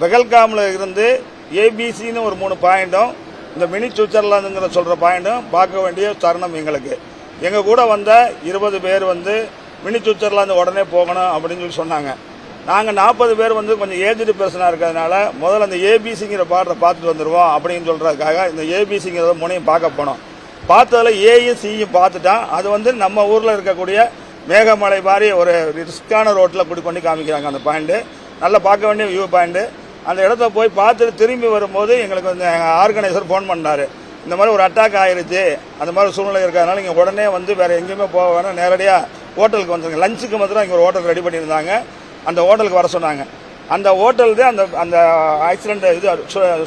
பெகல்காமில் இருந்து ஏபிசின்னு ஒரு 3 பாயிண்ட்டும் இந்த மினி சுவிட்சர்லாந்துங்கிற சொல்கிற பாயிண்ட்டும் பார்க்க வேண்டிய தருணம் எங்களுக்கு. எங்கள் கூட வந்த 20 பேர் வந்து மினி சுவிட்சர்லாந்து உடனே போகணும் அப்படின்னு சொல்லி சொன்னாங்க. நாங்கள் 40 பேர் வந்து கொஞ்சம் ஏஜ்டு பர்சனாக இருக்கிறதுனால முதல்ல அந்த ஏபிசிங்கிற பாட்டை பார்த்துட்டு வந்துடுவோம் அப்படின்னு சொல்கிறதுக்காக இந்த ஏபிசிங்கிறத முனையும் பார்க்க போனோம். பார்த்ததில் ஏயும் சியும் பார்த்துட்டான். அது வந்து நம்ம ஊரில் இருக்கக்கூடிய மேகமலை மாதிரி ஒரு ரிஸ்கான ரோட்டில் கூட்டி கொண்டு காமிக்கிறாங்க. அந்த பாயிண்ட்டு நல்லா பார்க்க வேண்டிய வியூ பாயிண்ட்டு. அந்த இடத்த போய் பார்த்துட்டு திரும்பி வரும்போது எங்களுக்கு வந்து எங்கள் ஆர்கனைசர் ஃபோன் பண்ணார். இந்த மாதிரி ஒரு அட்டாக் ஆயிடுச்சு, அந்த மாதிரி சூழ்நிலை இருக்கிறதுனால நீங்கள் உடனே வந்து வேறு எங்கேயுமே போக வேணாம், நேரடியாக ஹோட்டலுக்கு வந்துருங்க. லஞ்சுக்கு மாத்திரம் இங்கே ஒரு ஹோட்டல் ரெடி பண்ணியிருந்தாங்க, அந்த ஹோட்டலுக்கு வர சொன்னாங்க. அந்த ஹோட்டல் தான் அந்த அந்த ஆக்சிடென்ட் இது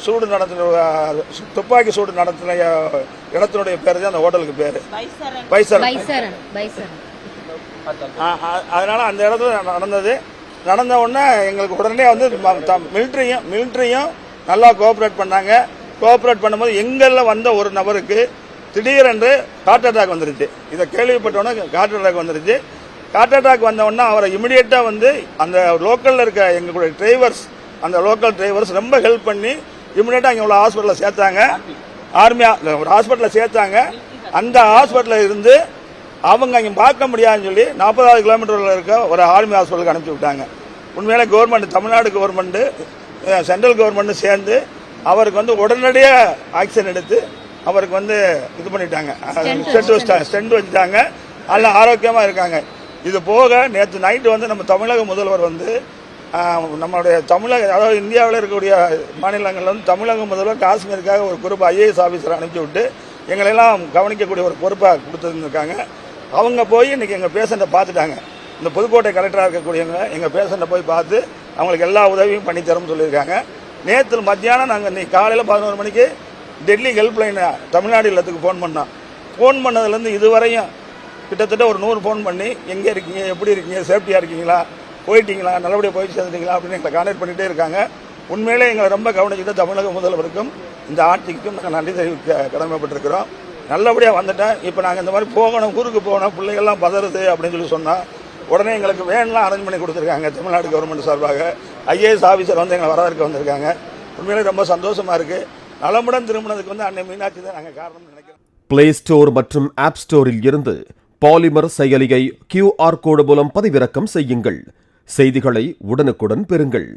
சூடு நடத்தின துப்பாக்கி சூடு நடத்தின இடத்தினுடைய பேர் தான் அந்த ஹோட்டலுக்கு பேர் பைசரன். அதனால அந்த இடத்துல நடந்த உடனே எங்களுக்கு உடனே வந்து மிலிட்ரியும் நல்லா கோஆப்ரேட் பண்ணாங்க. கோஆப்ரேட் பண்ணும்போது எங்களில் வந்த ஒரு நபருக்கு திடீரென்று ஹார்ட் அட்டாக் வந்துருச்சு. இதை கேள்விப்பட்டோன்னே ஹார்ட் அட்டாக் வந்துருச்சு. ஹார்ட் அட்டாக் வந்த உடனே அவரை இமிடியேட்டாக வந்து அந்த லோக்கலில் இருக்க எங்களுடைய டிரைவர்ஸ், அந்த லோக்கல் டிரைவர்ஸ் ரொம்ப ஹெல்ப் பண்ணி இமிடியேட்டாக அங்கே உள்ள ஹாஸ்பிட்டலில் சேர்த்தாங்க. ஒரு ஹாஸ்பிட்டலில் சேர்த்தாங்க. அந்த ஹாஸ்பிட்டலில் இருந்து அவங்க அங்கே பார்க்க முடியாதுன்னு சொல்லி 40 கிலோமீட்டரில் இருக்க ஒரு ஆர்மி ஹாஸ்பிட்டலுக்கு அனுப்பிச்சி விட்டாங்க. உண்மையிலே government, Tamil Nadu government, central government சேர்ந்து அவருக்கு வந்து உடனடியாக ஆக்ஷன் எடுத்து அவருக்கு வந்து இது பண்ணிட்டாங்க, ஸ்டெண்ட் வச்சுட்டாங்க. அதெல்லாம் ஆரோக்கியமாக இருக்காங்க. இது போக நேற்று நைட்டு வந்து நம்ம தமிழக முதல்வர் வந்து நம்மளுடைய அதாவது இந்தியாவில் இருக்கக்கூடிய மாநிலங்களில் வந்து தமிழக முதல்வர் காஷ்மீருக்காக ஒரு குரூப் ஐஏஎஸ் ஆஃபீஸரை அனுப்பிச்சி விட்டு எங்களெல்லாம் கவனிக்கக்கூடிய ஒரு பொறுப்பாக கொடுத்துருந்துருக்காங்க. அவங்க போய் இன்றைக்கி எங்கள் பேஷண்ட்டை பார்த்துட்டாங்க. இந்த புதுக்கோட்டை கலெக்டராக இருக்கக்கூடியவங்க எங்கள் பேஷண்ட்டை போய் பார்த்து அவங்களுக்கு எல்லா உதவியும் பண்ணித்தரோம்னு சொல்லியிருக்காங்க. நேற்று மத்தியானம் நாங்கள் இன்றைக்கி காலையில் 11 மணிக்கு டெல்லி ஹெல்ப்லைன் தமிழ்நாடு இல்லத்துக்கு ஃபோன் பண்ணோம். ஃபோன் பண்ணதுலேருந்து இதுவரையும் கிட்டத்தட்ட ஒரு 100 ஃபோன் பண்ணி எங்கே இருக்கீங்க, எப்படி இருக்கீங்க, சேஃப்டியாக இருக்கீங்களா, போயிட்டீங்களா, நல்லபடியாக போய் சேர்ந்துட்டீங்களா அப்படின்னு எங்களை கான்டாக்ட் பண்ணிகிட்டே இருக்காங்க. உண்மையிலே எங்களை ரொம்ப கவனிச்சுட்டு தமிழக முதல்வருக்கும் இந்த ஆட்சிக்கும் நாங்கள் நன்றி தெரிவிக்க கடமைப்பட்டிருக்கிறோம். நல்லபடியாக வந்துட்டேன். இப்போ நாங்கள் இந்த மாதிரி போகணும், ஊருக்கு போகணும், பிள்ளைகள்லாம் பதறுது அப்படின்னு சொல்லி சொன்னால் உடனே எங்களுக்கு வேன்லாம் அரேஞ்ச் பண்ணி கொடுத்துருக்காங்க. தமிழ்நாடு கவர்மெண்ட் சார்பாக ஐஏஎஸ் ஆஃபீஸர் வந்து எங்களை வரவேற்க வந்திருக்காங்க. உண்மையிலே ரொம்ப சந்தோஷமாக இருக்குது. நலமுடன் திரும்பினதுக்கு வந்து அன்னை மீனாட்சி தான் நாங்கள் காரணம்னு நினைக்கிறோம். பிளே ஸ்டோர் மற்றும் ஆப் ஸ்டோரில் இருந்து பாலிமர் செயலியை QR கோடு மூலம் பதிவிறக்கம் செய்யுங்கள். செய்திகளை உடனுக்குடன் பெறுங்கள்.